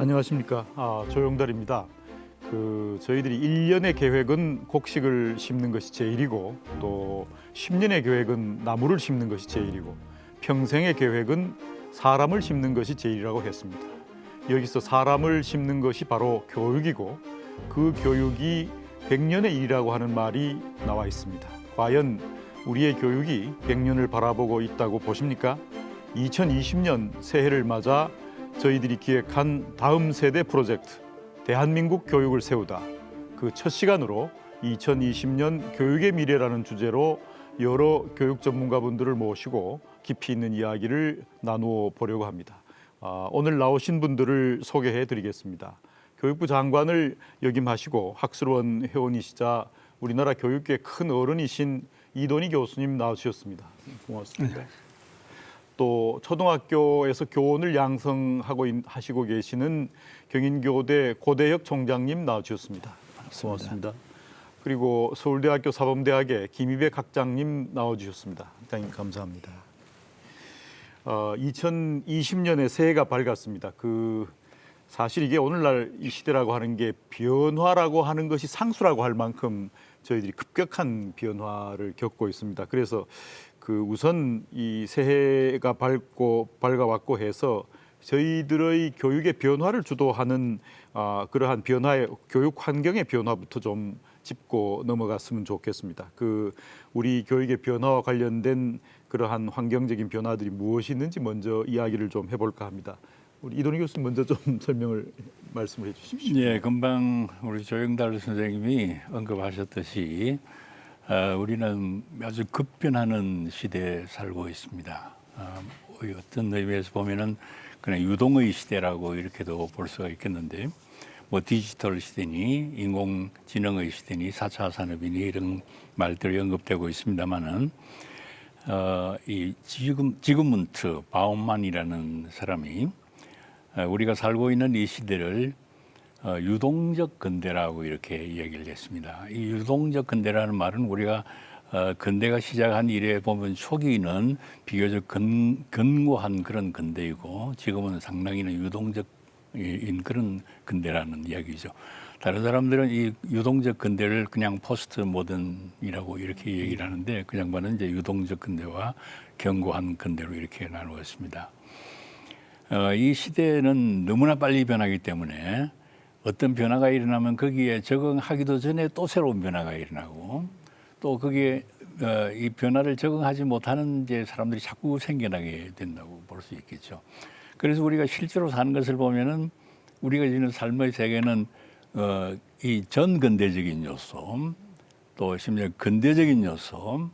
안녕하십니까. 조용달입니다. 저희들이 1년의 계획은 곡식을 심는 것이 제일이고 또 10년의 계획은 나무를 심는 것이 제일이고 평생의 계획은 사람을 심는 것이 제일이라고 했습니다. 여기서 사람을 심는 것이 바로 교육이고 그 교육이 100년의 일이라고 하는 말이 나와 있습니다. 과연 우리의 교육이 100년을 바라보고 있다고 보십니까? 2020년 새해를 맞아 저희들이 기획한 다음 세대 프로젝트 대한민국 교육을 세우다 그 첫 시간으로 2020년 교육의 미래라는 주제로 여러 교육 전문가분들을 모시고 깊이 있는 이야기를 나누어 보려고 합니다. 오늘 나오신 분들을 소개해 드리겠습니다. 교육부 장관을 역임하시고 학술원 회원이시자 우리나라 교육계의 큰 어른이신 이돈희 교수님 나오셨습니다. 고맙습니다. 네. 또 초등학교에서 교원을 양성하고 하시고 계시는 경인교대 고대혁 총장님 나와주셨습니다. 고맙습니다. 그리고 서울대학교 사범대학의 김희백 학장님 나와주셨습니다. 학장님 감사합니다. 2020년에 새해가 밝았습니다. 사실 이게 오늘날 이 시대라고 하는 게 변화라고 하는 것이 상수라고 할 만큼 저희들이 급격한 변화를 겪고 있습니다. 그래서 우선 이 새해가 밝아왔고 해서 저희들의 교육의 변화를 주도하는 그러한 변화의 교육 환경의 변화부터 좀 짚고 넘어갔으면 좋겠습니다. 우리 교육의 변화와 관련된 그러한 환경적인 변화들이 무엇이 있는지 먼저 이야기를 좀 해볼까 합니다. 우리 이돈희 교수님 먼저 좀 말씀을 해주십시오. 예, 금방 우리 조영달 선생님이 언급하셨듯이 우리는 아주 급변하는 시대에 살고 있습니다. 어떤 의미에서 보면은 그냥 유동의 시대라고 이렇게도 볼 수가 있겠는데, 뭐 디지털 시대니 인공지능의 시대니 4차 산업이니 이런 말들이 언급되고 있습니다만은 이 지그문트 바움만이라는 사람이 우리가 살고 있는 이 시대를 유동적 근대라고 이렇게 얘기를 했습니다. 이 유동적 근대라는 말은 우리가 근대가 시작한 이래 보면 초기는 비교적 견고한 그런 근대이고 지금은 상당히는 유동적인 그런 근대라는 이야기죠. 다른 사람들은 이 유동적 근대를 그냥 포스트 모던이라고 이렇게 얘기를 하는데 그 양반은 이제 유동적 근대와 견고한 근대로 이렇게 나누었습니다. 이 시대는 너무나 빨리 변하기 때문에 어떤 변화가 일어나면 거기에 적응하기도 전에 또 새로운 변화가 일어나고 또 거기에 이 변화를 적응하지 못하는 이제 사람들이 자꾸 생겨나게 된다고 볼 수 있겠죠. 그래서 우리가 실제로 사는 것을 보면은 우리가 지금 삶의 세계는 이 전근대적인 요소, 또 심지어 근대적인 요소,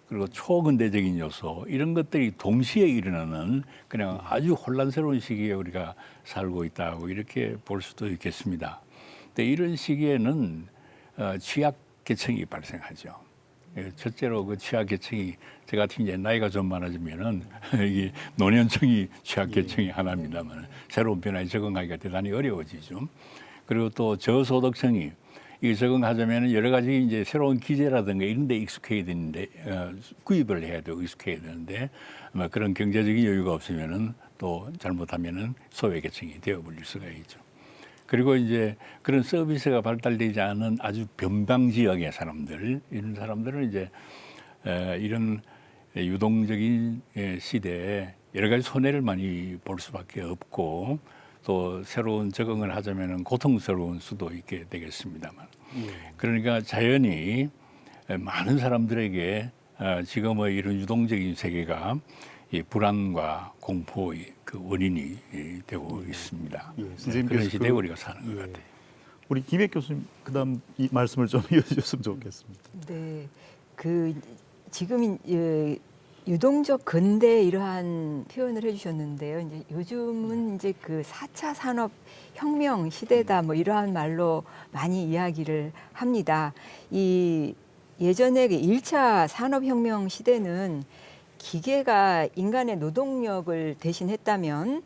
그리고 초근대적인 요소 이런 것들이 동시에 일어나는 그냥 아주 혼란스러운 시기에 우리가 살고 있다고 이렇게 볼 수도 있겠습니다. 근데 이런 시기에는 취약계층이 발생하죠. 첫째로 그 취약계층이 저 같은 이제 나이가 좀 많아지면은 이게 노년층이 취약계층이 하나입니다만 새로운 변화에 적응하기가 대단히 어려워지죠. 그리고 또 저소득층이 이 적응하자면 여러 가지 이제 새로운 기재라든가 이런 데 익숙해야 되는데 구입을 해야 되고 익숙해야 되는데 아마 그런 경제적인 여유가 없으면은 또 잘못하면은 소외계층이 되어버릴 수가 있죠. 그리고 이제 그런 서비스가 발달되지 않은 아주 변방 지역의 사람들 이런 사람들은 이제 이런 유동적인 시대에 여러 가지 손해를 많이 볼 수밖에 없고 또 새로운 적응을 하자면은 고통스러운 수도 있게 되겠습니다만 그러니까 자연히 많은 사람들에게 지금의 이런 유동적인 세계가 이 불안과 공포의 그 원인이 되고 있습니다. 그런 시대에 우리가 사는 것 같아요. 우리 김혜ек 교수님 그다음 이 말씀을 좀 이어주셨으면 좋겠습니다. 네, 지금 유동적 근대 이러한 표현을 해주셨는데요. 이제 요즘은 이제 4차 산업 혁명 시대다 뭐 이러한 말로 많이 이야기를 합니다. 예전에 1차 산업혁명 시대는 기계가 인간의 노동력을 대신했다면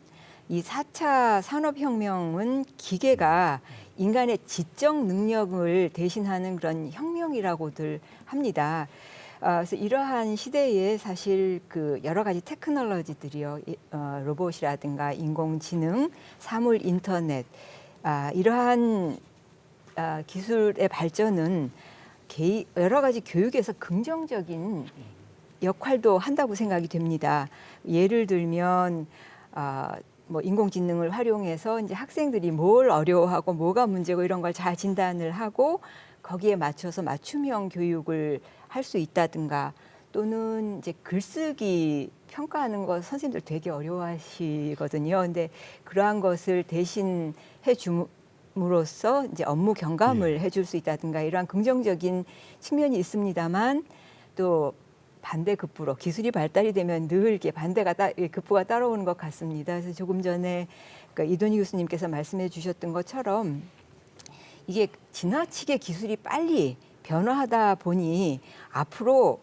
이 4차 산업혁명은 기계가 인간의 지적 능력을 대신하는 그런 혁명이라고들 합니다. 그래서 이러한 시대에 사실 그 여러 가지 테크놀로지들이요, 로봇이라든가 인공지능, 사물 인터넷, 이러한 기술의 발전은 여러 가지 교육에서 긍정적인 역할도 한다고 생각이 됩니다. 예를 들면 뭐 인공지능을 활용해서 이제 학생들이 뭘 어려워하고 뭐가 문제고 이런 걸 잘 진단을 하고 거기에 맞춰서 맞춤형 교육을 할 수 있다든가, 또는 이제 글쓰기 평가하는 거 선생님들 되게 어려워하시거든요. 근데 그러한 것을 대신 해줌으로써 이제 업무 경감을 해줄 수 있다든가, 이러한 긍정적인 측면이 있습니다만, 또 반대급부로 기술이 발달이 되면 늘 이렇게 급부가 따라오는 것 같습니다. 그래서 조금 전에 이돈희 교수님께서 말씀해 주셨던 것처럼 이게 지나치게 기술이 빨리 변화하다 보니 앞으로,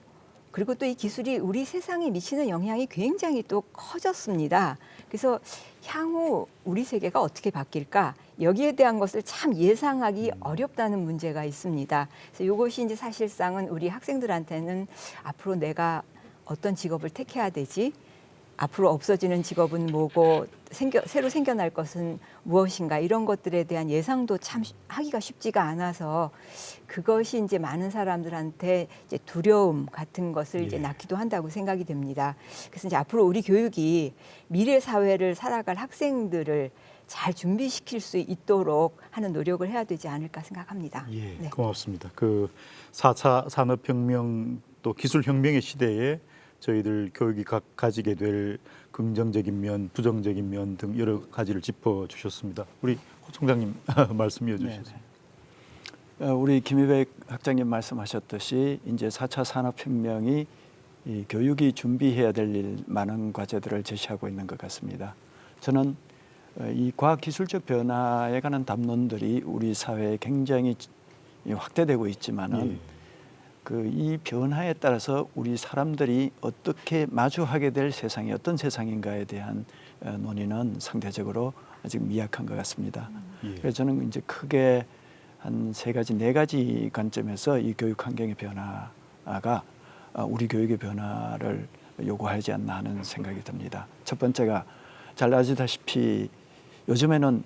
그리고 또 이 기술이 우리 세상에 미치는 영향이 굉장히 또 커졌습니다. 그래서 향후 우리 세계가 어떻게 바뀔까, 여기에 대한 것을 참 예상하기 어렵다는 문제가 있습니다. 그래서 이것이 이제 사실상은 우리 학생들한테는 앞으로 내가 어떤 직업을 택해야 되지, 앞으로 없어지는 직업은 뭐고 새로 생겨날 것은 무엇인가, 이런 것들에 대한 예상도 참 하기가 쉽지가 않아서 그것이 이제 많은 사람들한테 이제 두려움 같은 것을 이제 낳기도 한다고 생각이 됩니다. 그래서 이제 앞으로 우리 교육이 미래 사회를 살아갈 학생들을 잘 준비시킬 수 있도록 하는 노력을 해야 되지 않을까 생각합니다. 예, 네. 고맙습니다. 그 4차 산업혁명 또 기술혁명의 시대에 저희들 교육이 가지게 될 긍정적인 면, 부정적인 면 등 여러 가지를 짚어주셨습니다. 우리 호 총장님 말씀 이어주시죠. 우리 김희백 학장님 말씀하셨듯이 이제 4차 산업혁명이 이 교육이 준비해야 될 일, 많은 과제들을 제시하고 있는 것 같습니다. 저는 이 과학기술적 변화에 관한 담론들이 우리 사회에 굉장히 확대되고 있지만은 이 변화에 따라서 우리 사람들이 어떻게 마주하게 될 세상이 어떤 세상인가에 대한 논의는 상대적으로 아직 미약한 것 같습니다. 그래서 저는 이제 크게 한 3가지, 4가지 관점에서 이 교육 환경의 변화가 우리 교육의 변화를 요구하지 않나 하는 생각이 듭니다. 첫 번째가 잘 아시다시피 요즘에는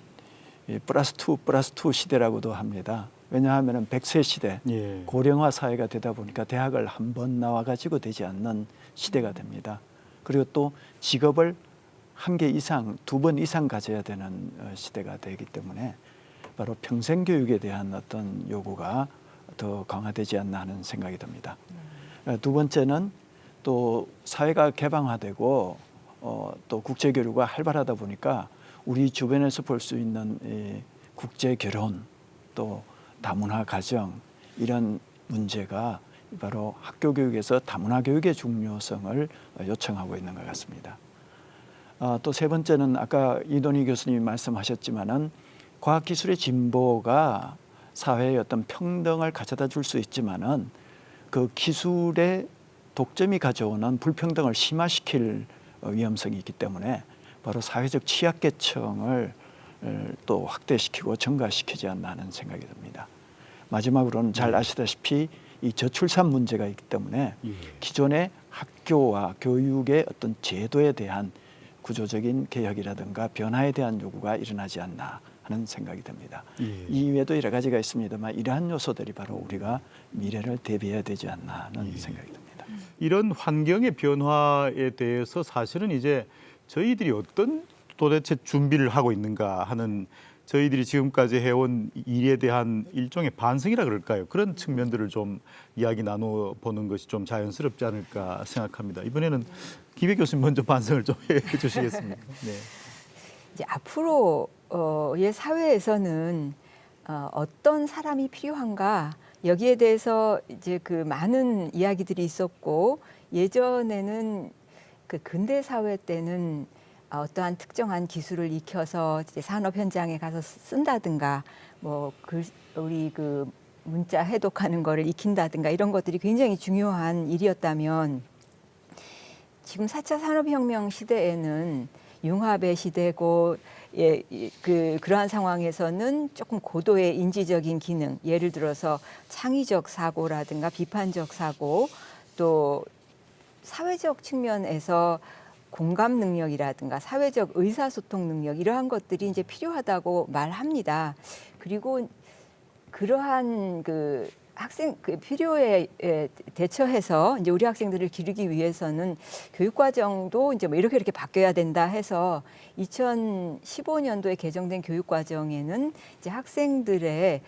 +2 시대라고도 합니다. 왜냐하면 100세 시대, 고령화 사회가 되다 보니까 대학을 한 번 나와가지고 되지 않는 시대가 됩니다. 그리고 또 직업을 1개 이상, 2번 이상 가져야 되는 시대가 되기 때문에 바로 평생교육에 대한 어떤 요구가 더 강화되지 않나 하는 생각이 듭니다. 두 번째는 또 사회가 개방화되고 또 국제교류가 활발하다 보니까 우리 주변에서 볼 수 있는 국제결혼, 또 다문화 가정, 이런 문제가 바로 학교 교육에서 다문화 교육의 중요성을 요청하고 있는 것 같습니다. 또 3번째는 아까 이돈희 교수님이 말씀하셨지만은 과학기술의 진보가 사회의 어떤 평등을 가져다 줄 수 있지만은 그 기술의 독점이 가져오는 불평등을 심화시킬 위험성이 있기 때문에 바로 사회적 취약계층을 또 확대시키고 증가시키지 않나 하는 생각이 듭니다. 마지막으로는 잘 아시다시피 이 저출산 문제가 있기 때문에 기존의 학교와 교육의 어떤 제도에 대한 구조적인 개혁이라든가 변화에 대한 요구가 일어나지 않나 하는 생각이 듭니다. 이외에도 여러 가지가 있습니다만 이러한 요소들이 바로 우리가 미래를 대비해야 되지 않나 하는 생각이 듭니다. 이런 환경의 변화에 대해서 사실은 이제 저희들이 어떤 도대체 준비를 하고 있는가 하는, 저희들이 지금까지 해온 일에 대한 일종의 반성이라 그럴까요? 그런 측면들을 좀 이야기 나눠보는 것이 좀 자연스럽지 않을까 생각합니다. 이번에는 김백 교수님 먼저 반성을 좀 해주시겠습니까? 네. 이제 앞으로의 사회에서는 어떤 사람이 필요한가, 여기에 대해서 이제 그 많은 이야기들이 있었고, 예전에는 그 근대 사회 때는 어떠한 특정한 기술을 익혀서 이제 산업 현장에 가서 쓴다든가, 뭐 우리 그 문자 해독하는 거를 익힌다든가, 이런 것들이 굉장히 중요한 일이었다면, 지금 4차 산업혁명 시대에는 융합의 시대고, 그러한 상황에서는 조금 고도의 인지적인 기능, 예를 들어서 창의적 사고라든가 비판적 사고, 또 사회적 측면에서 공감 능력이라든가 사회적 의사소통 능력 이러한 것들이 이제 필요하다고 말합니다. 그리고 그러한 그 학생 그 필요에 대처해서 이제 우리 학생들을 기르기 위해서는 교육 과정도 이제 뭐 이렇게 바뀌어야 된다 해서 2015년도에 개정된 교육 과정에는 이제 학생들의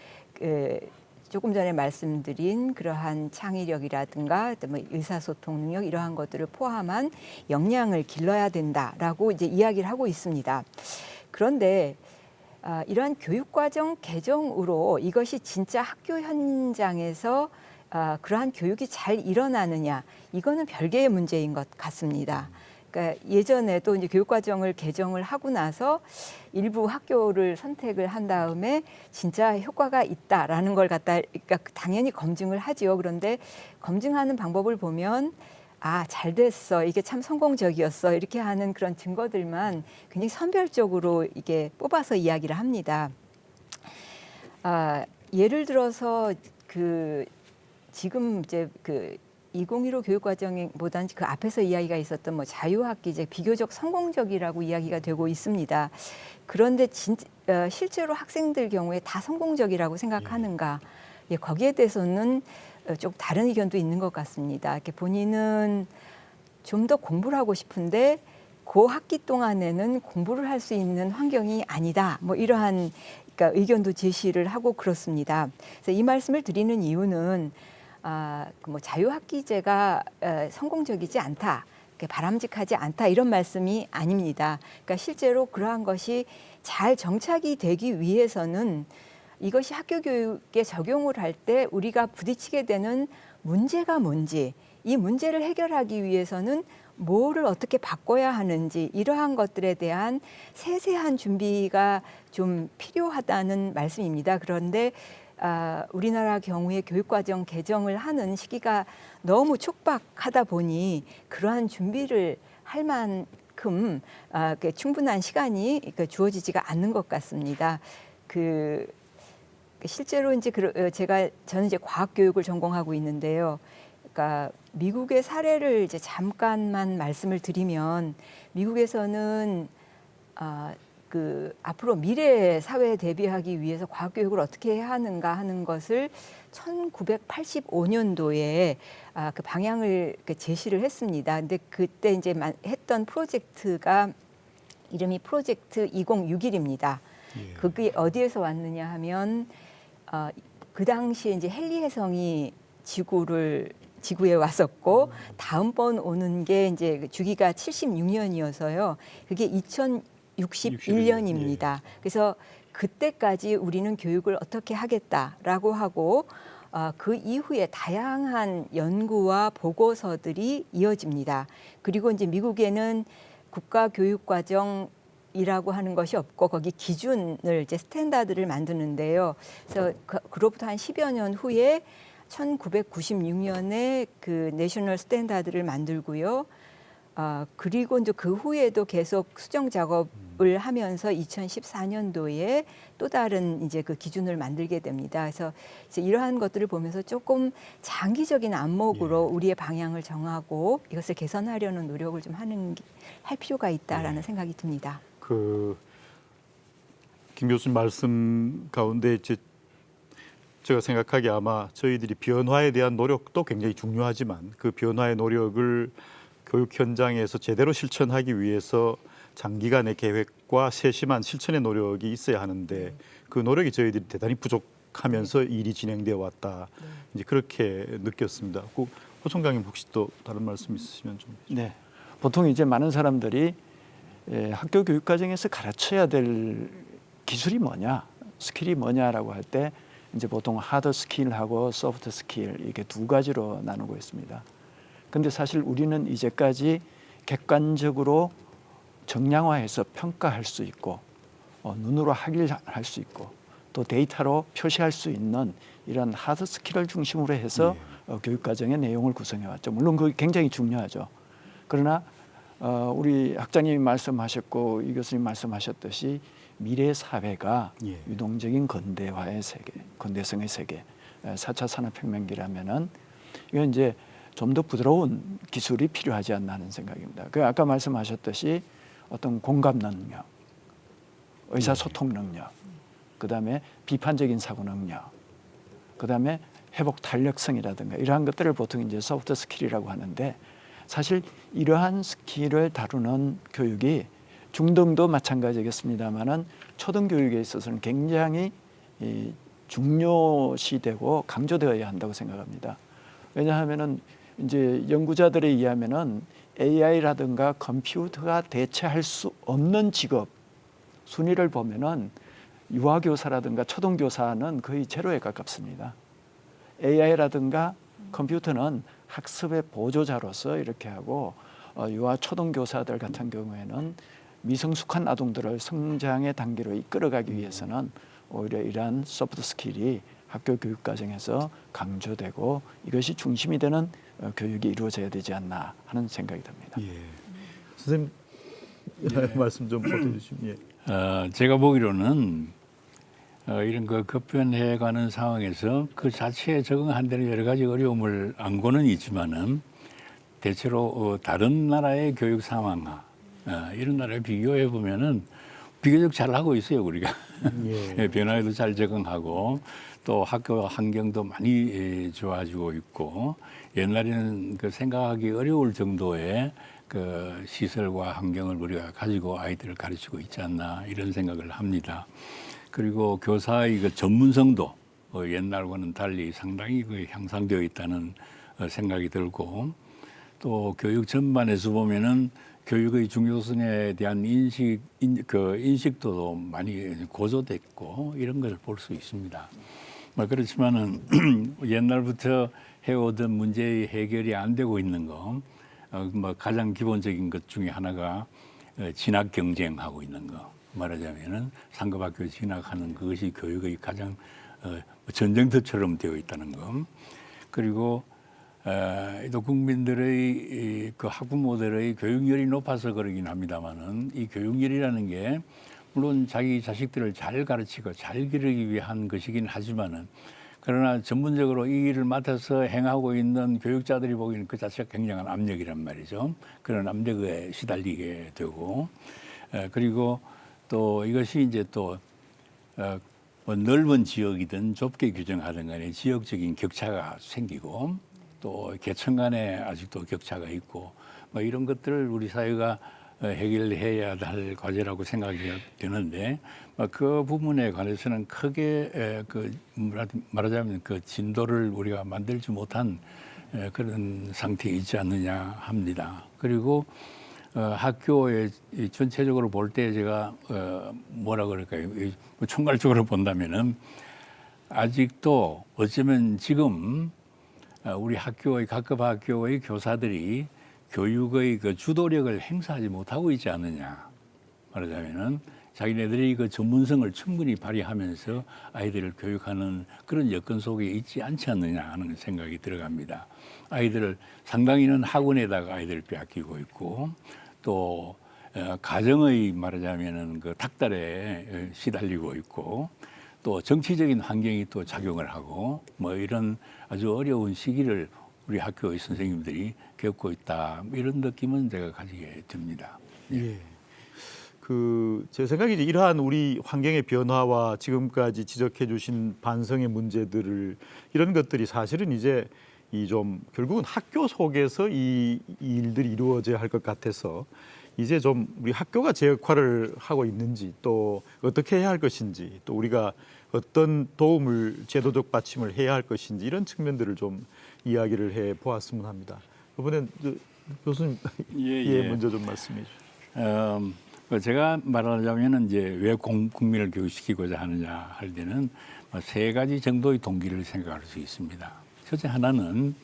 조금 전에 말씀드린 그러한 창의력이라든가 뭐 의사소통 능력 이러한 것들을 포함한 역량을 길러야 된다라고 이제 이야기를 하고 있습니다. 그런데 이러한 교육과정 개정으로 이것이 진짜 학교 현장에서 그러한 교육이 잘 일어나느냐 이거는 별개의 문제인 것 같습니다. 그러니까 예전에도 이제 교육과정을 개정을 하고 나서 일부 학교를 선택을 한 다음에 진짜 효과가 있다라는 걸 그러니까 당연히 검증을 하지요. 그런데 검증하는 방법을 보면 잘 됐어. 이게 참 성공적이었어. 이렇게 하는 그런 증거들만 굉장히 선별적으로 이게 뽑아서 이야기를 합니다. 예를 들어서 지금 이제 2015 교육과정보다는 그 앞에서 이야기가 있었던 뭐 자유학기제 비교적 성공적이라고 이야기가 되고 있습니다. 그런데 실제로 학생들 경우에 다 성공적이라고 생각하는가? 거기에 대해서는 좀 다른 의견도 있는 것 같습니다. 이렇게 본인은 좀 더 공부를 하고 싶은데 그 학기 동안에는 공부를 할 수 있는 환경이 아니다. 뭐 이러한 그러니까 의견도 제시를 하고 그렇습니다. 그래서 이 말씀을 드리는 이유는 뭐 자유학기제가 성공적이지 않다. 바람직하지 않다 이런 말씀이 아닙니다. 그러니까 실제로 그러한 것이 잘 정착이 되기 위해서는 이것이 학교 교육에 적용을 할 때 우리가 부딪히게 되는 문제가 뭔지 이 문제를 해결하기 위해서는 뭐를 어떻게 바꿔야 하는지 이러한 것들에 대한 세세한 준비가 좀 필요하다는 말씀입니다. 그런데 우리나라 경우에 교육과정 개정을 하는 시기가 너무 촉박하다 보니 그러한 준비를 할 만큼 충분한 시간이 주어지지가 않는 것 같습니다. 실제로 이제 저는 이제 과학 교육을 전공하고 있는데요. 그러니까 미국의 사례를 이제 잠깐만 말씀을 드리면 미국에서는 앞으로 미래 사회에 대비하기 위해서 과학 교육을 어떻게 해야 하는가 하는 것을 1985년도에 그 방향을 제시를 했습니다. 근데 그때 이제 했던 프로젝트가 이름이 프로젝트 2061입니다. 그게 어디에서 왔느냐 하면 그 당시에 이제 헨리 혜성이 지구에 왔었고 다음번 오는 게 이제 주기가 76년이어서요. 그게 2061년입니다. 그래서 그때까지 우리는 교육을 어떻게 하겠다라고 하고 그 이후에 다양한 연구와 보고서들이 이어집니다. 그리고 이제 미국에는 국가교육과정이라고 하는 것이 없고 거기 기준을 이제 스탠다드를 만드는데요. 그래서 그로부터 한 10여 년 후에 1996년에 그 내셔널 스탠다드를 만들고요. 그리고 이제 그 후에도 계속 수정 작업을 하면서 2014년도에 또 다른 이제 그 기준을 만들게 됩니다. 그래서 이제 이러한 것들을 보면서 조금 장기적인 안목으로 우리의 방향을 정하고 이것을 개선하려는 노력을 좀 할 필요가 있다라는 생각이 듭니다. 김 교수님 말씀 가운데 제가 생각하기에 아마 저희들이 변화에 대한 노력도 굉장히 중요하지만 그 변화의 노력을 교육 현장에서 제대로 실천하기 위해서 장기간의 계획과 세심한 실천의 노력이 있어야 하는데 그 노력이 저희들이 대단히 부족하면서 일이 진행되어 왔다. 이제 그렇게 느꼈습니다. 호 총장님 혹시 또 다른 말씀 있으시면 좀. 네, 보통 이제 많은 사람들이 학교 교육 과정에서 가르쳐야 될 기술이 뭐냐, 스킬이 뭐냐라고 할 때 이제 보통 하드 스킬하고 소프트 스킬 이게 두 가지로 나누고 있습니다. 근데 사실 우리는 이제까지 객관적으로 정량화해서 평가할 수 있고 눈으로 확인할 수 있고 또 데이터로 표시할 수 있는 이런 하드 스킬을 중심으로 해서 교육과정의 내용을 구성해왔죠. 물론 그게 굉장히 중요하죠. 그러나 우리 학장님이 말씀하셨고 이 교수님 말씀하셨듯이 미래 사회가 유동적인 근대화의 세계, 근대성의 세계, 4차 산업혁명기라면은 이건 이제 좀 더 부드러운 기술이 필요하지 않나 하는 생각입니다. 그 아까 말씀하셨듯이 어떤 공감 능력, 의사소통 능력, 그다음에 비판적인 사고 능력, 그다음에 회복 탄력성이라든가 이러한 것들을 보통 이제 소프트 스킬이라고 하는데 사실 이러한 스킬을 다루는 교육이 중등도 마찬가지겠습니다만은 초등교육에 있어서는 굉장히 중요시되고 강조되어야 한다고 생각합니다. 왜냐하면은 이제 연구자들에 의하면은 AI라든가 컴퓨터가 대체할 수 없는 직업 순위를 보면은 유아교사라든가 초등교사는 거의 제로에 가깝습니다. AI라든가 컴퓨터는 학습의 보조자로서 이렇게 하고 유아 초등교사들 같은 경우에는 미성숙한 아동들을 성장의 단계로 이끌어가기 위해서는 오히려 이러한 소프트 스킬이 학교 교육 과정에서 강조되고 이것이 중심이 되는 교육이 이루어져야 되지 않나 하는 생각이 듭니다. 예. 선생님 말씀 좀 보태주시면. 예. 제가 보기로는 이런 그 급변해가는 상황에서 그 자체에 적응한다는 여러 가지 어려움을 안고는 있지만은 대체로 다른 나라의 교육 상황과 이런 나라에 비교해 보면은 비교적 잘 하고 있어요 우리가. 예. 변화에도 잘 적응하고 또 학교 환경도 많이 좋아지고 있고 옛날에는 그 생각하기 어려울 정도의 그 시설과 환경을 우리가 가지고 아이들을 가르치고 있지 않나 이런 생각을 합니다. 그리고 교사의 그 전문성도 옛날과는 달리 상당히 그 향상되어 있다는 생각이 들고 또 교육 전반에서 보면은 교육의 중요성에 대한 인식도도 많이 고조됐고 이런 걸 볼 수 있습니다. 그렇지만은 옛날부터 해오던 문제의 해결이 안 되고 있는 거, 가장 기본적인 것 중에 하나가 진학 경쟁하고 있는 거. 말하자면은 상급 학교 진학하는 그것이 교육의 가장 전쟁터처럼 되어 있다는 것. 그리고 또 국민들의 그 학부모들의 교육열이 높아서 그러긴 합니다만은 이 교육열이라는 게 물론 자기 자식들을 잘 가르치고 잘 기르기 위한 것이긴 하지만은 그러나 전문적으로 이 일을 맡아서 행하고 있는 교육자들이 보기에는 그 자체가 굉장한 압력이란 말이죠. 그런 압력에 시달리게 되고 그리고 또 이것이 이제 또 넓은 지역이든 좁게 규정하든 간에 지역적인 격차가 생기고 또 계층 간에 아직도 격차가 있고 이런 것들을 우리 사회가 해결해야 할 과제라고 생각이 되는데 그 부분에 관해서는 크게 그 말하자면 그 진도를 우리가 만들지 못한 그런 상태에 있지 않느냐 합니다. 그리고 학교에 전체적으로 볼 때 제가 뭐라 그럴까요? 총괄적으로 본다면은 아직도 어쩌면 지금 우리 학교의 각급 학교의 교사들이 교육의 그 주도력을 행사하지 못하고 있지 않느냐. 말하자면은 자기네들이 그 전문성을 충분히 발휘하면서 아이들을 교육하는 그런 여건 속에 있지 않지 않느냐 하는 생각이 들어갑니다. 아이들을 상당히는 학원에다가 아이들을 빼앗기고 있고 또 가정의 말하자면은 그 닥달에 시달리고 있고 또 정치적인 환경이 또 작용을 하고 이런 아주 어려운 시기를 우리 학교의 선생님들이 겪고 있다 이런 느낌은 제가 가지게 됩니다. 예. 제 생각에 이러한 우리 환경의 변화와 지금까지 지적해 주신 반성의 문제들을 이런 것들이 사실은 이제 좀 결국은 학교 속에서 이 일들이 이루어져야 할 것 같아서 이제 좀 우리 학교가 제 역할을 하고 있는지 또 어떻게 해야 할 것인지 또 우리가 어떤 도움을 제도적 받침을 해야 할 것인지 이런 측면들을 좀 이야기를 해 보았으면 합니다. 이번엔 교수님 먼저 좀 말씀해 주시죠. 제가 말하자면은 이제 왜 국민을 교육시키고자 하느냐 할 때는 세 가지 정도의 동기를 생각할 수 있습니다. 첫째 하나는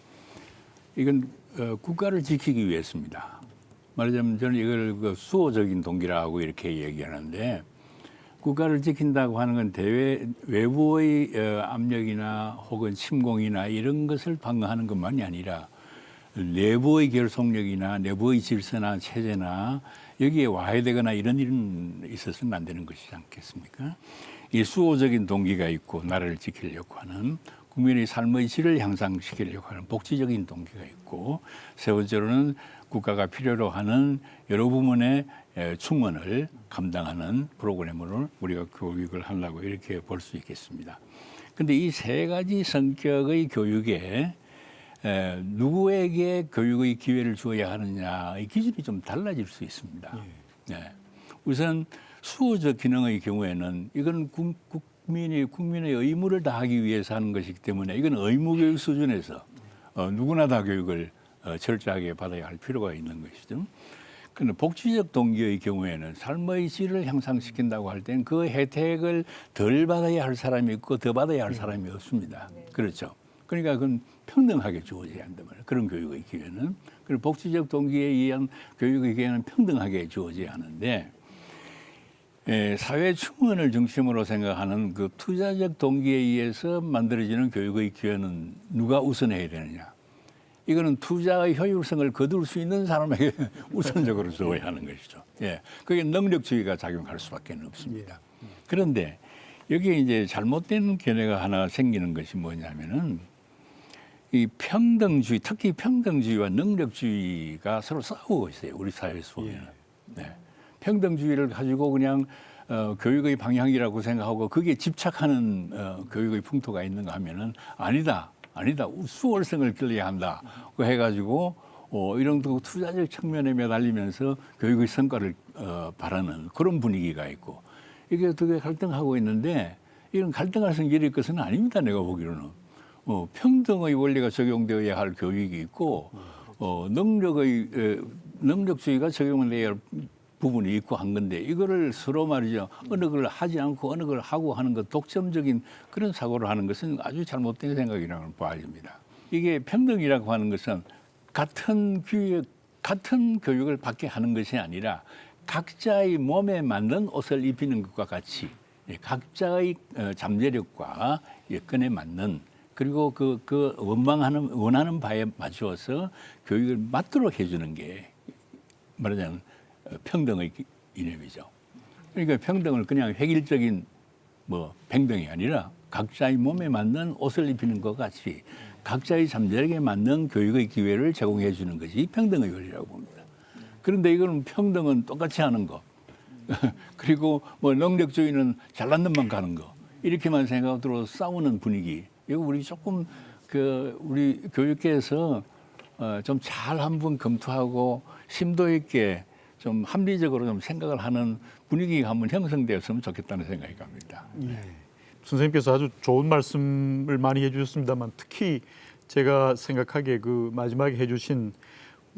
이건 국가를 지키기 위해서입니다. 말하자면 저는 이걸 그 수호적인 동기라고 이렇게 얘기하는데 국가를 지킨다고 하는 건 외부의 압력이나 혹은 침공이나 이런 것을 방어하는 것만이 아니라 내부의 결속력이나 내부의 질서나 체제나 여기에 와해되거나 이런 일은 있어서는 안 되는 것이지 않겠습니까? 이 수호적인 동기가 있고 나라를 지키려고 하는 국민의 삶의 질을 향상시키려고 하는 복지적인 동기가 있고, 세 번째로는 국가가 필요로 하는 여러 부문의 충원을 감당하는 프로그램으로 우리가 교육을 하려고 이렇게 볼 수 있겠습니다. 그런데 이 세 가지 성격의 교육에 누구에게 교육의 기회를 주어야 하느냐의 기준이 좀 달라질 수 있습니다. 네. 우선 수호적 기능의 경우에는 이건 국민의 의무를 다하기 위해서 하는 것이기 때문에 이건 의무교육 수준에서 누구나 다 교육을 철저하게 받아야 할 필요가 있는 것이죠. 그런데 복지적 동기의 경우에는 삶의 질을 향상시킨다고 할 때는 그 혜택을 덜 받아야 할 사람이 있고 더 받아야 할 사람이 없습니다. 그렇죠. 그러니까 그건 평등하게 주어져야 한단 말이에요. 그런 교육의 기회는. 그리고 복지적 동기에 의한 교육의 기회는 평등하게 주어져야 하는데, 사회 충원을 중심으로 생각하는 그 투자적 동기에 의해서 만들어지는 교육의 기회는 누가 우선해야 되느냐. 이거는 투자의 효율성을 거둘 수 있는 사람에게 우선적으로 줘야 하는 것이죠. 예, 그게 능력주의가 작용할 수밖에 없습니다. 그런데 여기에 이제 잘못된 견해가 하나 생기는 것이 뭐냐면은 이 평등주의, 특히 평등주의와 능력주의가 서로 싸우고 있어요. 우리 사회에서 보면. 네. 평등주의를 가지고 그냥 교육의 방향이라고 생각하고 그게 집착하는 교육의 풍토가 있는가 하면은 아니다. 수월성을 길러야 한다. 그 해가지고 이런 투자적 측면에 매달리면서 교육의 성과를 바라는 그런 분위기가 있고, 이게 어떻게 갈등하고 있는데, 이런 갈등할 성질일 것은 아닙니다. 내가 보기로는 평등의 원리가 적용되어야 할 교육이 있고 능력주의가 적용돼야 할 부분이 있고 한 건데, 이거를 서로 말이죠. 어느 걸 하지 않고 어느 걸 하고 하는 것, 독점적인 그런 사고를 하는 것은 아주 잘못된 생각이라고 봐야 됩니다. 이게 평등이라고 하는 것은 같은 교육을 받게 하는 것이 아니라 각자의 몸에 맞는 옷을 입히는 것과 같이 각자의 잠재력과 여건에 맞는, 그리고 원하는 바에 맞추어서 교육을 맞도록 해주는 게 말하자면 평등의 이념이죠. 그러니까 평등을 그냥 획일적인 평등이 아니라 각자의 몸에 맞는 옷을 입히는 것 같이 각자의 잠재력에 맞는 교육의 기회를 제공해 주는 것이 평등의 원리라고 봅니다. 그런데 이거는 평등은 똑같이 하는 거, 그리고 능력주의는 잘난 놈만 가는 거, 이렇게만 생각으로 싸우는 분위기. 이거 우리 조금 우리 교육계에서 좀 잘 한번 검토하고 심도 있게 좀 합리적으로 좀 생각을 하는 분위기가 한번 형성되었으면 좋겠다는 생각이 갑니다. 예. 선생님께서 아주 좋은 말씀을 많이 해주셨습니다만, 특히 제가 생각하기에 그 마지막에 해주신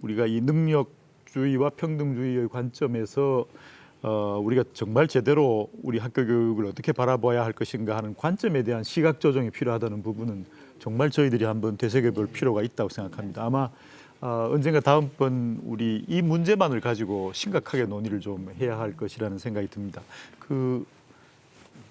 우리가 이 능력주의와 평등주의의 관점에서 우리가 정말 제대로 우리 학교 교육을 어떻게 바라봐야 할 것인가 하는 관점에 대한 시각 조정이 필요하다는 부분은 정말 저희들이 한번 되새겨볼 필요가 있다고 생각합니다. 아마 언젠가 다음번 우리 이 문제만을 가지고 심각하게 논의를 좀 해야 할 것이라는 생각이 듭니다.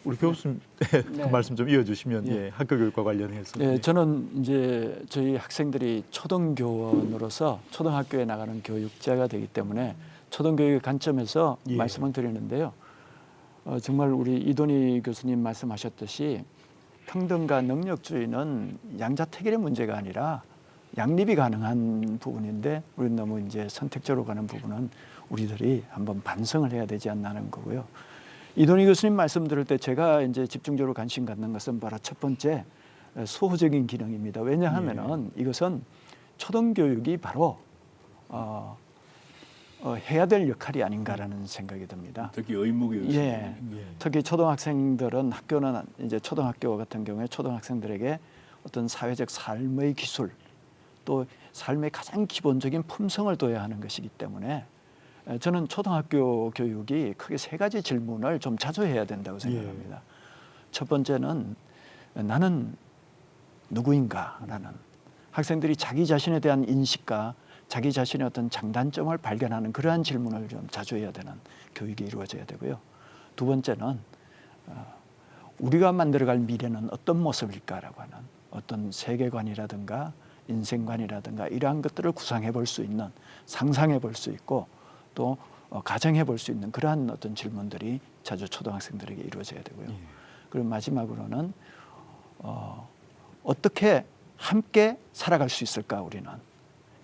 우리 교수님 그 말씀 좀 이어주시면 예, 학교 교육과 관련해서. 예, 저는 이제 저희 학생들이 초등교원으로서 초등학교에 나가는 교육자가 되기 때문에 초등교육의 관점에서 말씀을 드리는데요. 정말 우리 이돈희 교수님 말씀하셨듯이 평등과 능력주의는 양자택일의 문제가 아니라 양립이 가능한 부분인데, 우리는 너무 이제 선택적으로 가는 부분은 우리들이 한번 반성을 해야 되지 않나 하는 거고요. 이돈희 교수님 말씀 들을 때 제가 이제 집중적으로 관심 갖는 것은 바로 첫 번째 수호적인 기능입니다. 왜냐하면은 이것은 초등교육이 바로 해야 될 역할이 아닌가라는 생각이 듭니다. 특히 의무교육. 예. 특히 초등학생들은 학교는 이제 초등학교 같은 경우에 초등학생들에게 어떤 사회적 삶의 기술, 또 삶의 가장 기본적인 품성을 둬야 하는 것이기 때문에 저는 초등학교 교육이 크게 세 가지 질문을 좀 자주 해야 된다고 생각합니다. 첫 번째는 나는 누구인가라는, 학생들이 자기 자신에 대한 인식과 자기 자신의 어떤 장단점을 발견하는 그러한 질문을 좀 자주 해야 되는 교육이 이루어져야 되고요. 두 번째는 우리가 만들어갈 미래는 어떤 모습일까라고 하는 어떤 세계관이라든가 인생관이라든가 이러한 것들을 구상해 볼 수 있는, 상상해 볼 수 있고 또 가정해 볼 수 있는 그러한 어떤 질문들이 자주 초등학생들에게 이루어져야 되고요. 그리고 마지막으로는 어떻게 함께 살아갈 수 있을까 우리는.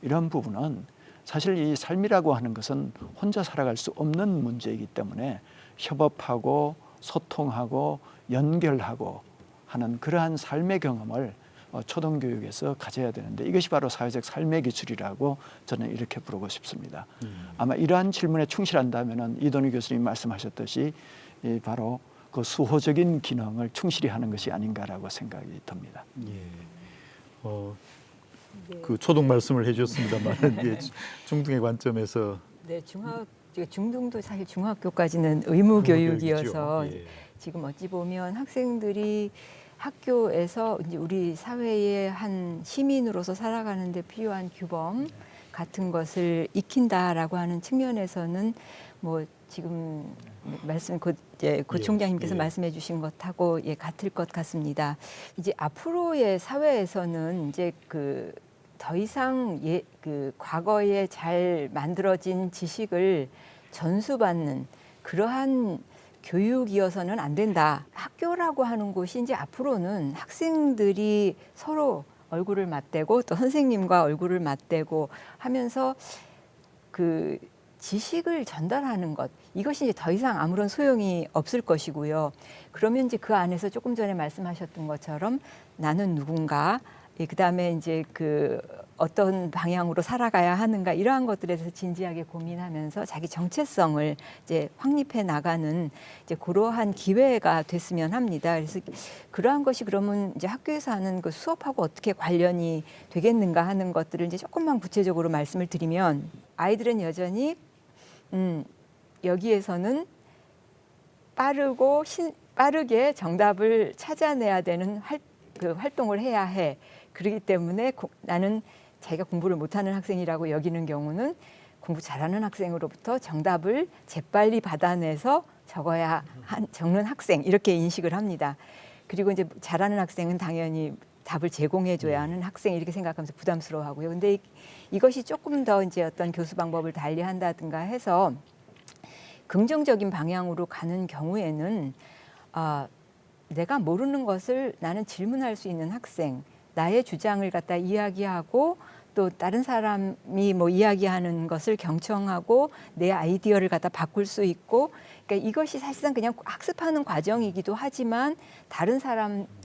이런 부분은 사실 이 삶이라고 하는 것은 혼자 살아갈 수 없는 문제이기 때문에 협업하고 소통하고 연결하고 하는 그러한 삶의 경험을 초등교육에서 가져야 되는데 이것이 바로 사회적 삶의 기술이라고 저는 이렇게 부르고 싶습니다. 아마 이러한 질문에 충실한다면 이돈희 교수님 말씀하셨듯이 바로 그 수호적인 기능을 충실히 하는 것이 아닌가라고 생각이 듭니다. 예. 그 초등 말씀을 해주셨습니다만 예, 중등의 관점에서 네, 중등도 사실 중학교까지는 의무 교육이어서 예. 지금 어찌 보면 학생들이 학교에서 이제 우리 사회의 한 시민으로서 살아가는 데 필요한 규범 같은 것을 익힌다라고 하는 측면에서는 뭐 지금 말씀 고 총장님께서 예. 말씀해 주신 것하고 예, 같을 것 같습니다. 이제 앞으로의 사회에서는 이제 더 이상 과거에 잘 만들어진 지식을 전수받는 그러한 교육이어서는 안 된다. 학교라고 하는 곳이 이제 앞으로는 학생들이 서로 얼굴을 맞대고 또 선생님과 얼굴을 맞대고 하면서 그 지식을 전달하는 것, 이것이 이제 더 이상 아무런 소용이 없을 것이고요. 그러면 이제 그 안에서 조금 전에 말씀하셨던 것처럼 나는 누군가, 그다음에 이제 어떤 방향으로 살아가야 하는가 이러한 것들에 대해서 진지하게 고민하면서 자기 정체성을 이제 확립해 나가는 이제 그러한 기회가 됐으면 합니다. 그래서 그러한 것이 그러면 이제 학교에서 하는 그 수업하고 어떻게 관련이 되겠는가 하는 것들을 이제 조금만 구체적으로 말씀을 드리면 아이들은 여전히 여기에서는 빠르게 정답을 찾아내야 되는 활동을 해야 해. 그렇기 때문에 나는 자기가 공부를 못하는 학생이라고 여기는 경우는 공부 잘하는 학생으로부터 정답을 재빨리 받아내서 적는 학생 이렇게 인식을 합니다. 그리고 이제 잘하는 학생은 당연히 답을 제공해줘야 하는 학생 이렇게 생각하면서 부담스러워하고요. 근데 이것이 조금 더 이제 어떤 교수 방법을 달리한다든가 해서 긍정적인 방향으로 가는 경우에는 내가 모르는 것을 나는 질문할 수 있는 학생, 나의 주장을 갖다 이야기하고 또 다른 사람이 뭐 이야기하는 것을 경청하고 내 아이디어를 갖다 바꿀 수 있고, 그러니까 이것이 사실상 그냥 학습하는 과정이기도 하지만 다른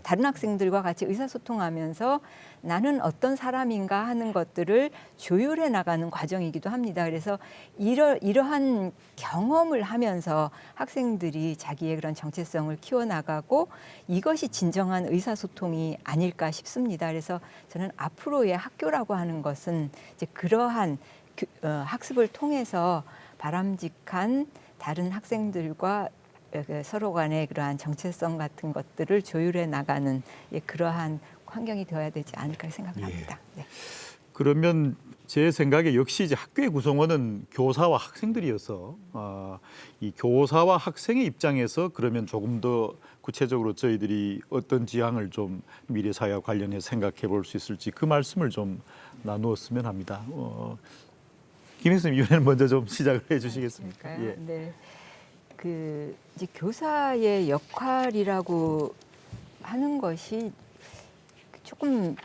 학생들과 같이 의사소통하면서 나는 어떤 사람인가 하는 것들을 조율해 나가는 과정이기도 합니다. 그래서 이러한 경험을 하면서 학생들이 자기의 그런 정체성을 키워나가고 이것이 진정한 의사소통이 아닐까 싶습니다. 그래서 저는 앞으로의 학교라고 하는 것은 이제 그러한 학습을 통해서 바람직한 다른 학생들과 서로 간의 그러한 정체성 같은 것들을 조율해 나가는 그러한 환경이 되어야 되지 않을까 생각합니다. 네. 그러면 제 생각에 역시 이제 학교의 구성원은 교사와 학생들이어서 이 교사와 학생의 입장에서 그러면 조금 더 구체적으로 저희들이 어떤 지향을 좀 미래 사회와 관련해서 생각해 볼 수 있을지 그 말씀을 좀 나누었으면 합니다. 김혜선 위원회는 먼저 좀 시작을 해주시겠습니까? 예. 네. 이제 교사의 역할이라고 하는 것이 조금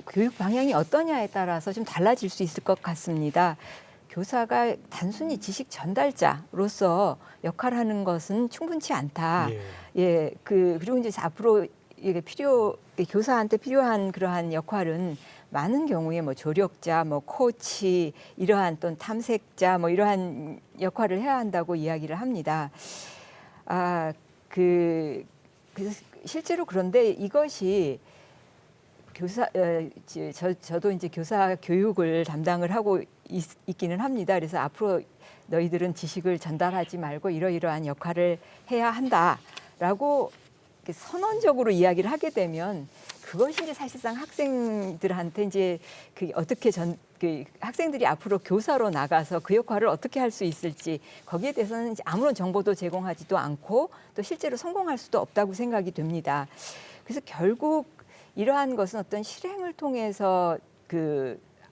교육 방향이 어떠냐에 따라서 좀 달라질 수 있을 것 같습니다. 교사가 단순히 지식 전달자로서 역할하는 것은 충분치 않다. 예, 그리고 이제 앞으로 교사한테 필요한 그러한 역할은 많은 경우에 뭐 조력자, 뭐 코치, 이러한 또 탐색자, 뭐 이러한 역할을 해야 한다고 이야기를 합니다. 그래서 실제로 그런데 이것이 저도 이제 교사 교육을 담당을 하고 있기는 합니다. 그래서 앞으로 너희들은 지식을 전달하지 말고 이러이러한 역할을 해야 한다라고 선언적으로 이야기를 하게 되면 그것이 이제 사실상 학생들한테 이제 어떻게 학생들이 앞으로 교사로 나가서 그 역할을 어떻게 할 수 있을지 거기에 대해서는 이제 아무런 정보도 제공하지도 않고 또 실제로 성공할 수도 없다고 생각이 됩니다. 그래서 결국 이러한 것은 어떤 실행을 통해서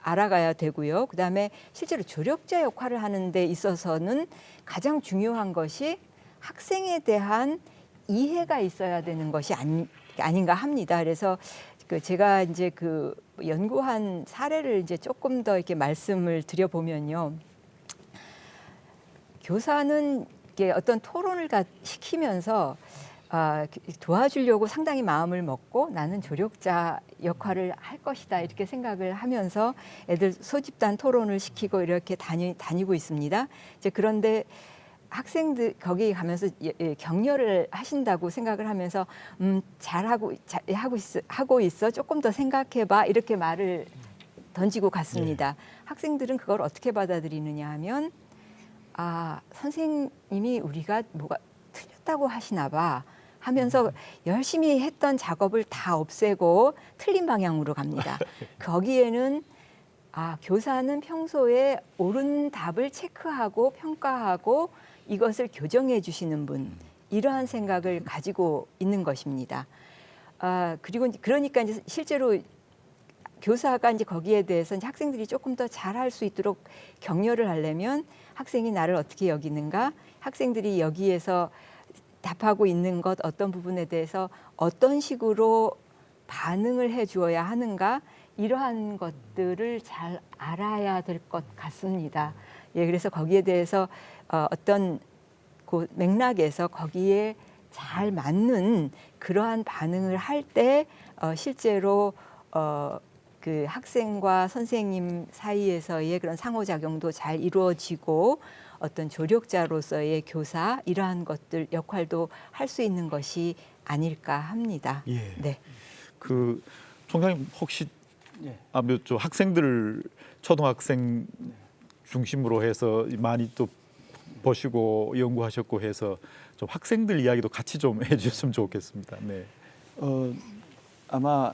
알아가야 되고요. 그다음에 실제로 조력자 역할을 하는 데 있어서는 가장 중요한 것이 학생에 대한 이해가 있어야 되는 것이 아닌가 합니다. 그래서 그 제가 이제 그 연구한 사례를 이제 조금 더 이렇게 말씀을 드려보면요. 교사는 이게 어떤 토론을 시키면서 도와주려고 상당히 마음을 먹고 나는 조력자 역할을 할 것이다 이렇게 생각을 하면서 애들 소집단 토론을 시키고 이렇게 다니고 있습니다. 이제 그런데 학생들 거기 가면서 격려를 하신다고 생각을 하면서 하고 있어 조금 더 생각해봐 이렇게 말을 던지고 갔습니다. 학생들은 그걸 어떻게 받아들이느냐 하면 선생님이 우리가 뭐가 틀렸다고 하시나 봐 하면서 열심히 했던 작업을 다 없애고 틀린 방향으로 갑니다. 거기에는 교사는 평소에 옳은 답을 체크하고 평가하고 이것을 교정해 주시는 분 이러한 생각을 가지고 있는 것입니다. 그리고 그러니까 이제 실제로 교사가 이제 거기에 대해서 이제 학생들이 조금 더 잘할 수 있도록 격려를 하려면 학생이 나를 어떻게 여기는가, 학생들이 여기에서 답하고 있는 것 어떤 부분에 대해서 어떤 식으로 반응을 해 주어야 하는가 이러한 것들을 잘 알아야 될 것 같습니다. 예, 그래서 거기에 대해서 어떤 그 맥락에서 거기에 잘 맞는 그러한 반응을 할 때 실제로 그 학생과 선생님 사이에서의 그런 상호작용도 잘 이루어지고 어떤 조력자로서의 교사 이러한 것들 역할도 할 수 있는 것이 아닐까 합니다. 예. 네. 그 총장님 혹시 예. 저 학생들 초등학생 중심으로 해서 많이 또 보시고 연구하셨고 해서 좀 학생들 이야기도 같이 좀 해주셨으면 좋겠습니다. 네. 아마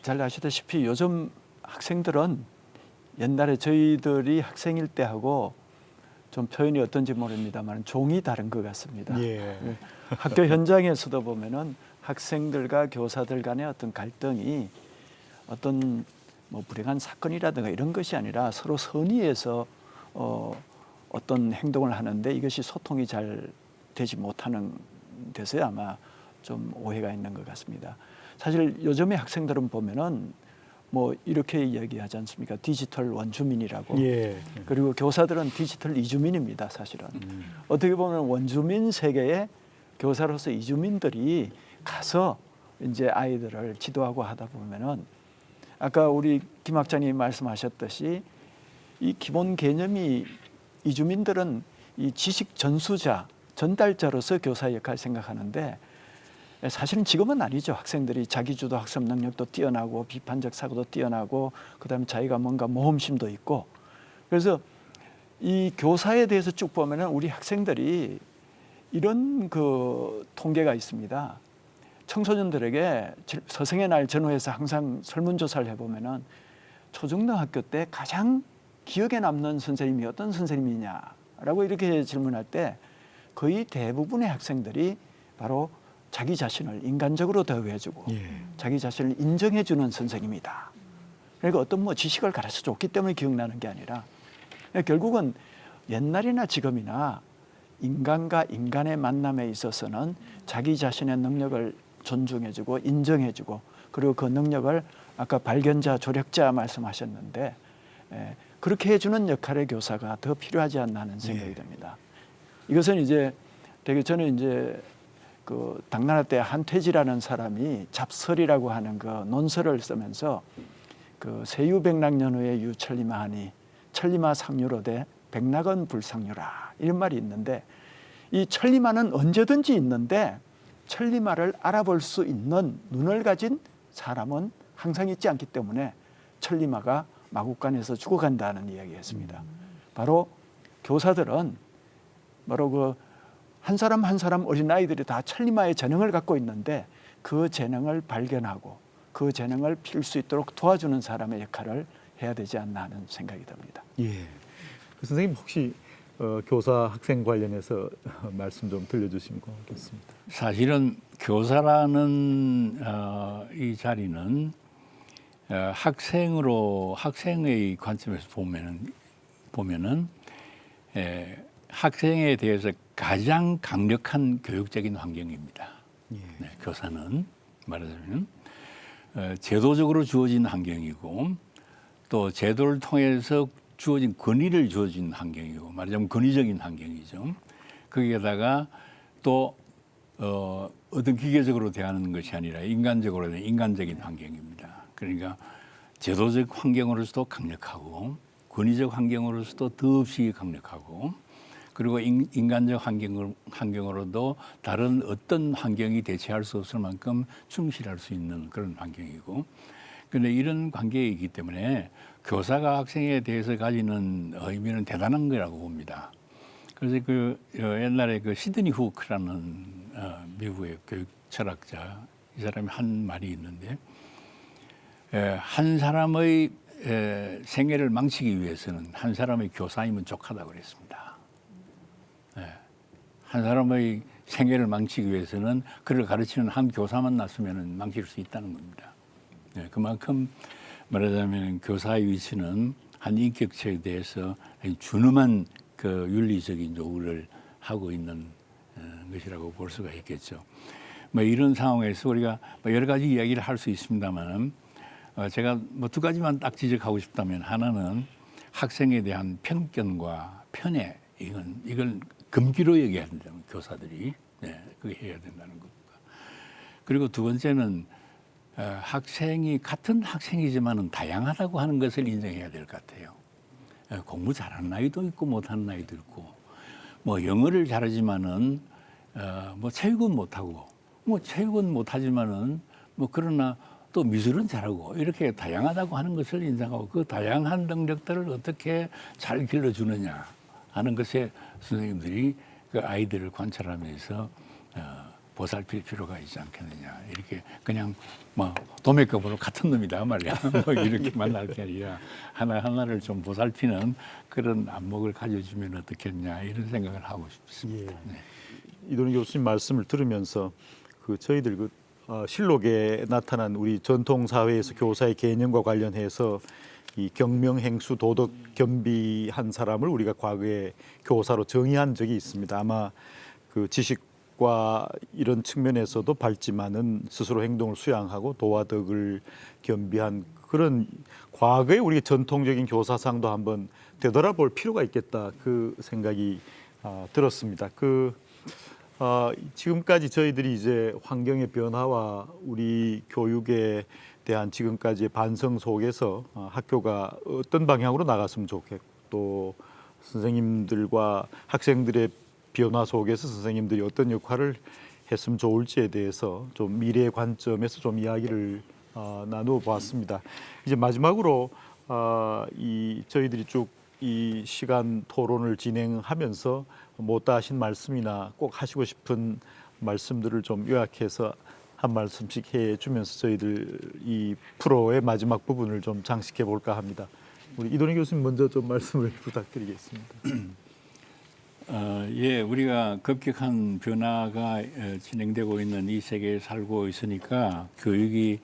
잘 아시다시피 요즘 학생들은 옛날에 저희들이 학생일 때하고 좀 표현이 어떤지 모릅니다만 종이 다른 것 같습니다. 예. 학교 현장에서도 보면은 학생들과 교사들 간의 어떤 갈등이 어떤 뭐 불행한 사건이라든가 이런 것이 아니라 서로 선의해서 어떤 행동을 하는데 이것이 소통이 잘 되지 못하는 데서 아마 좀 오해가 있는 것 같습니다. 사실 요즘의 학생들은 보면은 뭐 이렇게 이야기하지 않습니까? 디지털 원주민이라고. 예. 그리고 교사들은 디지털 이주민입니다. 사실은. 어떻게 보면 원주민 세계에 교사로서 이주민들이 가서 이제 아이들을 지도하고 하다 보면은 아까 우리 김 학장님이 말씀하셨듯이 이 기본 개념이 이주민들은 이 지식 전수자, 전달자로서 교사 역할을 생각하는데 사실은 지금은 아니죠. 학생들이 자기주도 학습 능력도 뛰어나고 비판적 사고도 뛰어나고 그다음에 자기가 뭔가 모험심도 있고 그래서 이 교사에 대해서 쭉 보면은 우리 학생들이 이런 그 통계가 있습니다. 청소년들에게 서생의 날 전후해서 항상 설문조사를 해보면은 초중등학교 때 가장 기억에 남는 선생님이 어떤 선생님이냐라고 이렇게 질문할 때 거의 대부분의 학생들이 바로 자기 자신을 인간적으로 대우해주고 자기 자신을 인정해주는 선생님이다. 그러니까 어떤 뭐 지식을 가르쳐 줬기 때문에 기억나는 게 아니라 결국은 옛날이나 지금이나 인간과 인간의 만남에 있어서는 자기 자신의 능력을 존중해주고 인정해주고 그리고 그 능력을 아까 발견자, 조력자 말씀하셨는데 그렇게 해주는 역할의 교사가 더 필요하지 않나 하는 생각이 듭니다. 이것은 이제 되게 저는 이제 그 당나라 때 한퇴지라는 사람이 잡설이라고 하는 그 논설을 쓰면서 그 세유백락연후에 유천리마하니 천리마 상류로되 백락은 불상류라 이런 말이 있는데 이 천리마는 언제든지 있는데 천리마를 알아볼 수 있는 눈을 가진 사람은 항상 있지 않기 때문에 천리마가 마국간에서 죽어간다는 이야기였습니다. 바로 교사들은 바로 그 한 사람 한 사람 어린아이들이 다 천리마의 재능을 갖고 있는데 그 재능을 발견하고 그 재능을 피울 수 있도록 도와주는 사람의 역할을 해야 되지 않나 하는 생각이 듭니다. 예. 그 선생님 혹시 교사 학생 관련해서 말씀 좀 들려주시면 고맙겠습니다. 사실은 교사라는 이 자리는 학생의 관점에서 보면은 학생에 대해서 가장 강력한 교육적인 환경입니다. 네, 교사는 말하자면 제도적으로 주어진 환경이고 또 제도를 통해서 주어진 권위를 주어진 환경이고 말하자면 권위적인 환경이죠. 거기에다가 또 어떤 기계적으로 대하는 것이 아니라 인간적으로 된 인간적인 환경입니다. 그러니까 제도적 환경으로서도 강력하고 권위적 환경으로서도 더없이 강력하고 그리고 인간적 환경으로도 다른 어떤 환경이 대체할 수 없을 만큼 충실할 수 있는 그런 환경이고 그런데 이런 관계이기 때문에 교사가 학생에 대해서 가지는 의미는 대단한 거라고 봅니다. 그래서 옛날에 시드니 후크라는 미국의 교육 철학자 이 사람이 한 말이 있는데 한 사람의 생애를 망치기 위해서는 한 사람의 교사이면 족하다고 그랬습니다. 한 사람의 생애를 망치기 위해서는 그를 가르치는 한 교사만 났으면 망칠 수 있다는 겁니다. 그만큼 말하자면 교사의 위치는 한 인격체에 대해서 준엄한 윤리적인 요구를 하고 있는 것이라고 볼 수가 있겠죠. 이런 상황에서 우리가 여러 가지 이야기를 할 수 있습니다만 제가 두 가지만 딱 지적하고 싶다면 하나는 학생에 대한 편견과 편애 이건 금기로 얘기해야 된다는 교사들이 그게 해야 된다는 겁니다. 그리고 두 번째는 학생이 같은 학생이지만은 다양하다고 하는 것을 인정해야 될 것 같아요. 공부 잘하는 아이도 있고 못하는 아이도 있고 영어를 잘하지만은 체육은 못하고 체육은 못하지만은 그러나 또 미술은 잘하고 이렇게 다양하다고 하는 것을 인정하고 그 다양한 능력들을 어떻게 잘 길러주느냐 하는 것에 선생님들이 그 아이들을 관찰하면서 보살필 필요가 있지 않겠느냐 이렇게 그냥 도매급으로 같은 놈이다 말이야 이렇게만 할 게 아니라 하나하나를 좀 보살피는 그런 안목을 가져주면 어떻겠냐 이런 생각을 하고 싶습니다. 이도훈 교수님 말씀을 들으면서 저희들 실록에 나타난 우리 전통 사회에서 교사의 개념과 관련해서 이 경명행수 도덕 겸비한 사람을 우리가 과거에 교사로 정의한 적이 있습니다. 아마 지식과 이런 측면에서도 밝지만은 스스로 행동을 수양하고 도화덕을 겸비한 그런 과거의 우리 전통적인 교사상도 한번 되돌아볼 필요가 있겠다 그 생각이 들었습니다. 지금까지 저희들이 이제 환경의 변화와 우리 교육에 대한 지금까지의 반성 속에서 학교가 어떤 방향으로 나갔으면 좋겠고 또 선생님들과 학생들의 변화 속에서 선생님들이 어떤 역할을 했으면 좋을지에 대해서 좀 미래의 관점에서 좀 이야기를 나누어 보았습니다. 이제 마지막으로 저희들이 쭉 이 시간 토론을 진행하면서 못다 하신 말씀이나 꼭 하시고 싶은 말씀들을 좀 요약해서 한 말씀씩 해주면서 저희들 이 프로의 마지막 부분을 좀 장식해 볼까 합니다. 우리 이도훈 교수님 먼저 좀 말씀을 부탁드리겠습니다. 우리가 급격한 변화가 진행되고 있는 이 세계에 살고 있으니까 교육이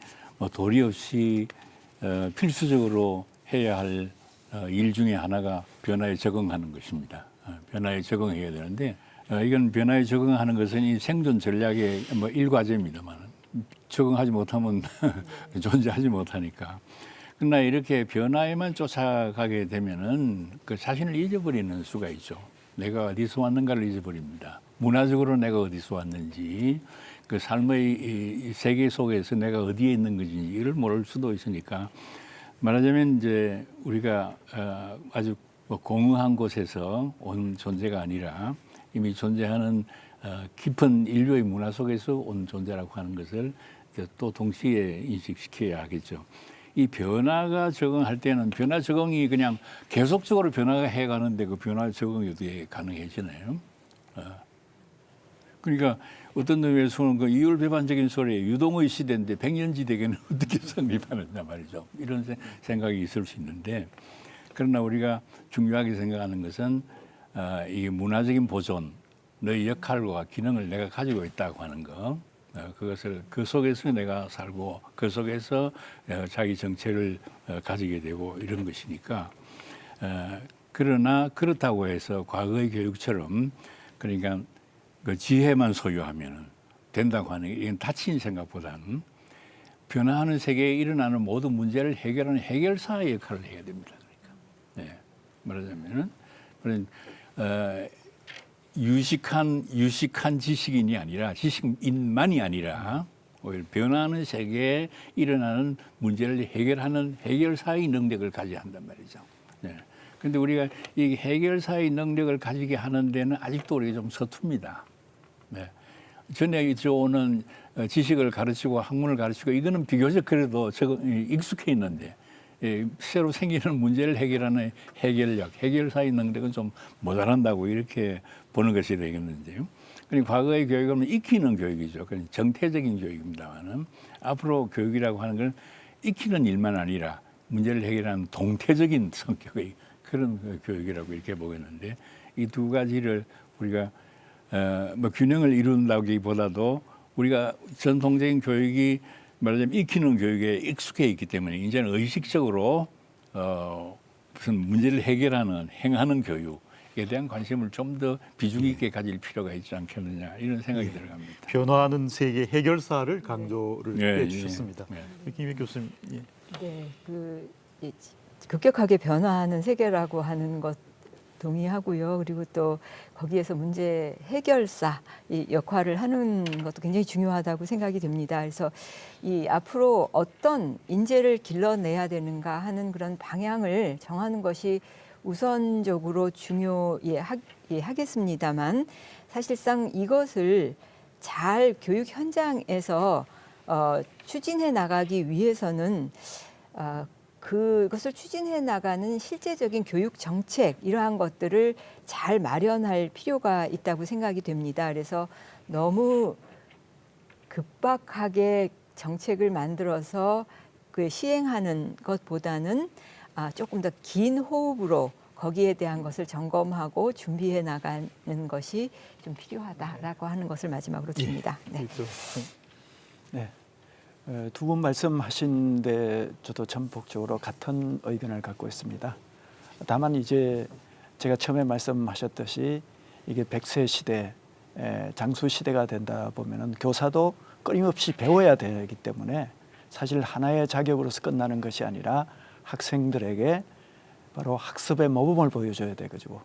도리 없이 필수적으로 해야 할 일 중에 하나가 변화에 적응하는 것입니다. 변화에 적응해야 되는데 이건 변화에 적응하는 것은 이 생존 전략의 일과제입니다만 적응하지 못하면 존재하지 못하니까. 그러나 이렇게 변화에만 쫓아가게 되면은 그 자신을 잊어버리는 수가 있죠. 내가 어디서 왔는가를 잊어버립니다. 문화적으로 내가 어디서 왔는지, 그 삶의 이 세계 속에서 내가 어디에 있는 건지 이를 모를 수도 있으니까 말하자면 이제 우리가 아주 공허한 곳에서 온 존재가 아니라 이미 존재하는 깊은 인류의 문화 속에서 온 존재라고 하는 것을 또 동시에 인식시켜야 하겠죠. 이 변화가 적응할 때는 변화 적응이 그냥 계속적으로 변화가 해가는데 그 변화 적응이 어떻게 가능해지나요? 그러니까 어떤 의미에서는 그 이율배반적인 소리에 유동의 시대인데 백년지대계는 어떻게 성립하느냐 말이죠. 이런 생각이 있을 수 있는데 그러나 우리가 중요하게 생각하는 것은 이 문화적인 보존, 너의 역할과 기능을 내가 가지고 있다고 하는 거. 그것을 그 속에서 내가 살고 그 속에서 자기 정체를 가지게 되고 이런 것이니까 그러나 그렇다고 해서 과거의 교육처럼 그러니까 그 지혜만 소유하면 된다고 하는 게 이건 다친 생각보다는 변화하는 세계에 일어나는 모든 문제를 해결하는 해결사의 역할을 해야 됩니다. 그러니까 말하자면은 그런 유식한 지식인이 아니라 지식인만이 아니라 오히려 변화하는 세계에 일어나는 문제를 해결하는 해결사의 능력을 가져야 한단 말이죠. 그런데 우리가 이 해결사의 능력을 가지게 하는 데는 아직도 우리가 좀 서툽니다. 전에 들어오는 지식을 가르치고 학문을 가르치고 이거는 비교적 그래도 익숙해 있는데 새로 생기는 문제를 해결하는 해결력, 해결사의 능력은 좀 모자란다고 이렇게 보는 것이 되겠는데요. 그리고 과거의 교육은 익히는 교육이죠. 그건 정태적인 교육입니다만은 앞으로 교육이라고 하는 건 익히는 일만 아니라 문제를 해결하는 동태적인 성격의 그런 교육이라고 이렇게 보겠는데 이 두 가지를 우리가 뭐 균형을 이룬다기보다도 우리가 전통적인 교육이 말하자면 익히는 교육에 익숙해 있기 때문에 이제는 의식적으로 무슨 문제를 해결하는 행하는 교육에 대한 관심을 좀 더 비중 있게 가질 필요가 있지 않겠느냐 이런 생각이 들어갑니다. 변화하는 세계 해결사를 강조를 해주셨습니다. 김익 교수님. 네, 급격하게 변화하는 세계라고 하는 것 동의하고요. 그리고 또 거기에서 문제 해결사 이 역할을 하는 것도 굉장히 중요하다고 생각이 됩니다. 그래서 이 앞으로 어떤 인재를 길러내야 되는가 하는 방향을 정하는 것이 우선적으로 중요하겠습니다만 사실상 이것을 잘 교육 현장에서 추진해 나가기 위해서는 그것을 추진해 나가는 실제적인 교육 정책 이러한 것들을 잘 마련할 필요가 있다고 생각이 됩니다. 그래서 너무 급박하게 정책을 만들어서 그 시행하는 것보다는 조금 더 긴 호흡으로 거기에 대한 것을 점검하고 준비해 나가는 것이 좀 필요하다라고 하는 것을 마지막으로 듭니다. 네. 네. 두 분 말씀하신데 저도 전폭적으로 같은 의견을 갖고 있습니다. 다만 이제 제가 처음에 말씀하셨듯이 이게 100세 시대, 장수 시대가 된다 보면은 교사도 끊임없이 배워야 되기 때문에 사실 하나의 자격으로서 끝나는 것이 아니라 학생들에게 바로 학습의 모범을 보여줘야 되고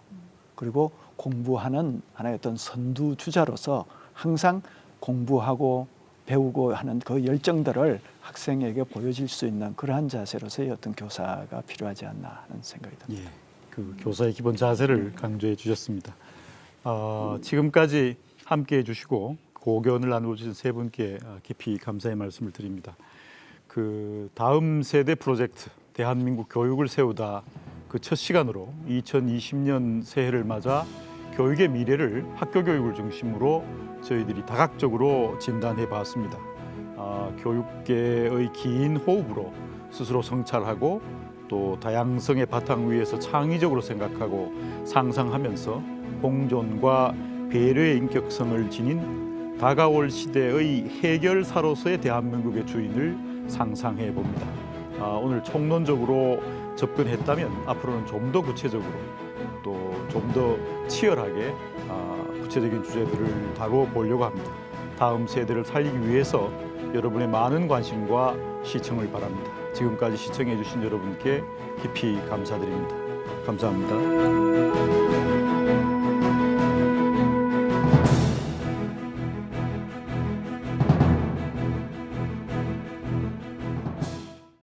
그리고 공부하는 하나의 어떤 선두주자로서 항상 공부하고 배우고 하는 그 열정들을 학생에게 보여줄 수 있는 그러한 자세로서의 어떤 교사가 필요하지 않나 하는 생각이 듭니다. 그 교사의 기본 자세를 강조해 주셨습니다. 지금까지 함께해 주시고 고견을 나누어주신 세 분께 깊이 감사의 말씀을 드립니다. 그 다음 세대 프로젝트 대한민국 교육을 세우다 그 첫 시간으로 2020년 새해를 맞아 교육의 미래를 학교 교육을 중심으로 저희들이 다각적으로 진단해 봤습니다. 교육계의 긴 호흡으로 스스로 성찰하고 또 다양성의 바탕 위에서 창의적으로 생각하고 상상하면서 공존과 배려의 인격성을 지닌 다가올 시대의 해결사로서의 대한민국의 주인을 상상해 봅니다. 오늘 총론적으로 접근했다면 앞으로는 좀 더 구체적으로 또 좀 더 치열하게 구체적인 주제들을 다뤄보려고 합니다. 다음 세대를 살리기 위해서 여러분의 많은 관심과 시청을 바랍니다. 지금까지 시청해 주신 여러분께 깊이 감사드립니다. 감사합니다.